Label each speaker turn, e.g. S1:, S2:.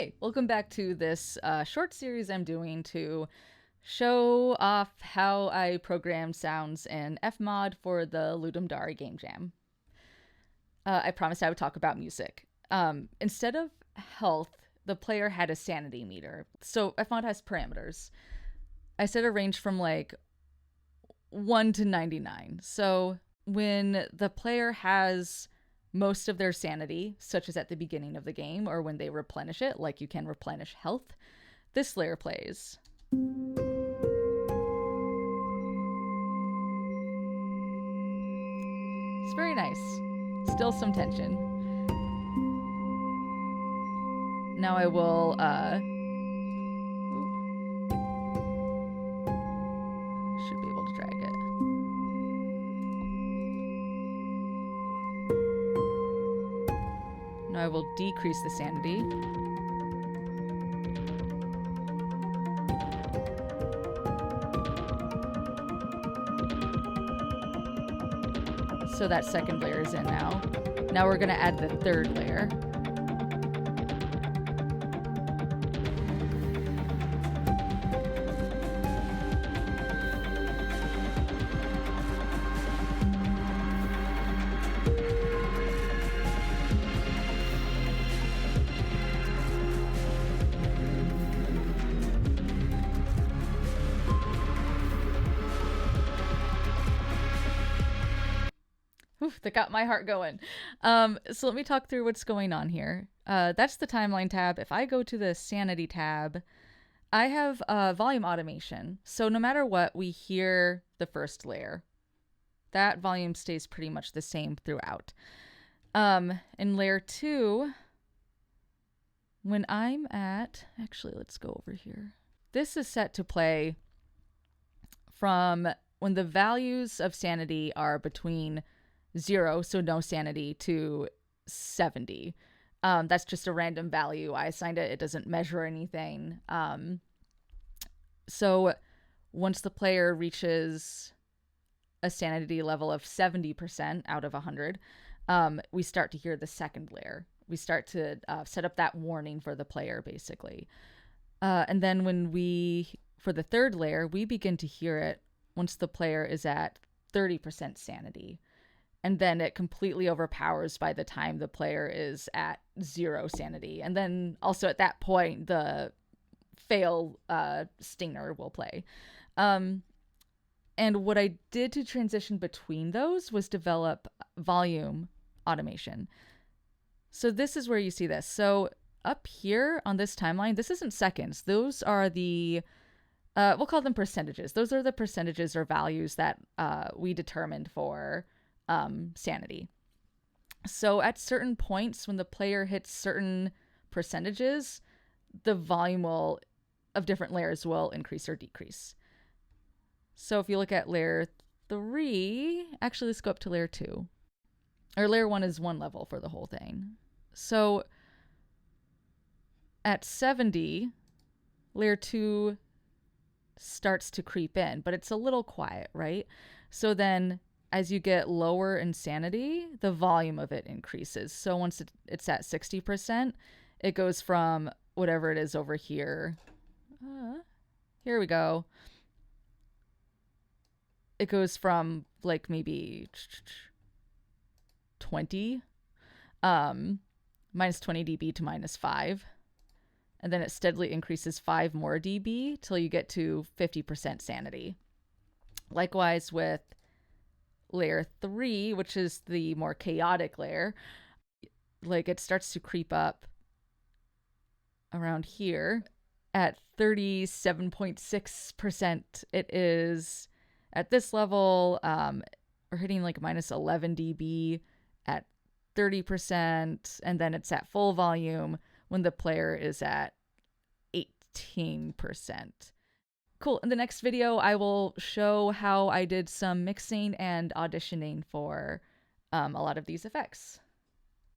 S1: Hey, welcome back to this short series I'm doing to show off how I programmed sounds in FMOD for the Ludum game jam. I promised I would talk about music. Instead of health, the player had a sanity meter. So FMOD has parameters. I set a range from like 1 to 99. So when the player has most of their sanity, such as at the beginning of the game or when they replenish it, like you can replenish health, this layer plays. It's very nice. Still some tension. Now I will, should be able to drag it. Now I will decrease the sanity. So that second layer is in now. Now we're gonna add the third layer. Oof, that got my heart going. So let me talk through what's going on here. That's the timeline tab. If I go to the sanity tab, I have volume automation. So no matter what, we hear the first layer. That volume stays pretty much the same throughout. In layer 2, when I'm at, actually, let's go over here. This is set to play from when the values of sanity are between 0, so no sanity, to 70. That's just a random value. I assigned it. It doesn't measure anything. So once the player reaches a sanity level of 70% out of 100, we start to hear the second layer. We start to set up that warning for the player, basically. And then for the third layer, we begin to hear it once the player is at 30% sanity. And then it completely overpowers by the time the player is at 0 sanity. And then also at that point, the fail stinger will play. And what I did to transition between those was develop volume automation. So this is where you see this. So up here on this timeline, this isn't seconds. Those are the, we'll call them percentages. Those are the percentages or values that we determined for sanity. So at certain points when the player hits certain percentages, the volume of different layers will increase or decrease. So if you look at layer 3, actually let's go up to layer 2. Or layer 1 is 1 level for the whole thing. So at 70, layer 2 starts to creep in, but it's a little quiet, right? So then as you get lower in sanity, the volume of it increases. So once it's at 60%, it goes from whatever it is over here. Here we go. It goes from like maybe 20, minus 20 dB to minus 5. And then it steadily increases 5 more dB till you get to 50% sanity. Likewise with layer 3, which is the more chaotic layer, like it starts to creep up around here at 37.6%. It is at this level, we're hitting like minus 11 dB at 30%, and then it's at full volume when the player is at 18%. Cool. In the next video, I will show how I did some mixing and auditioning for a lot of these effects.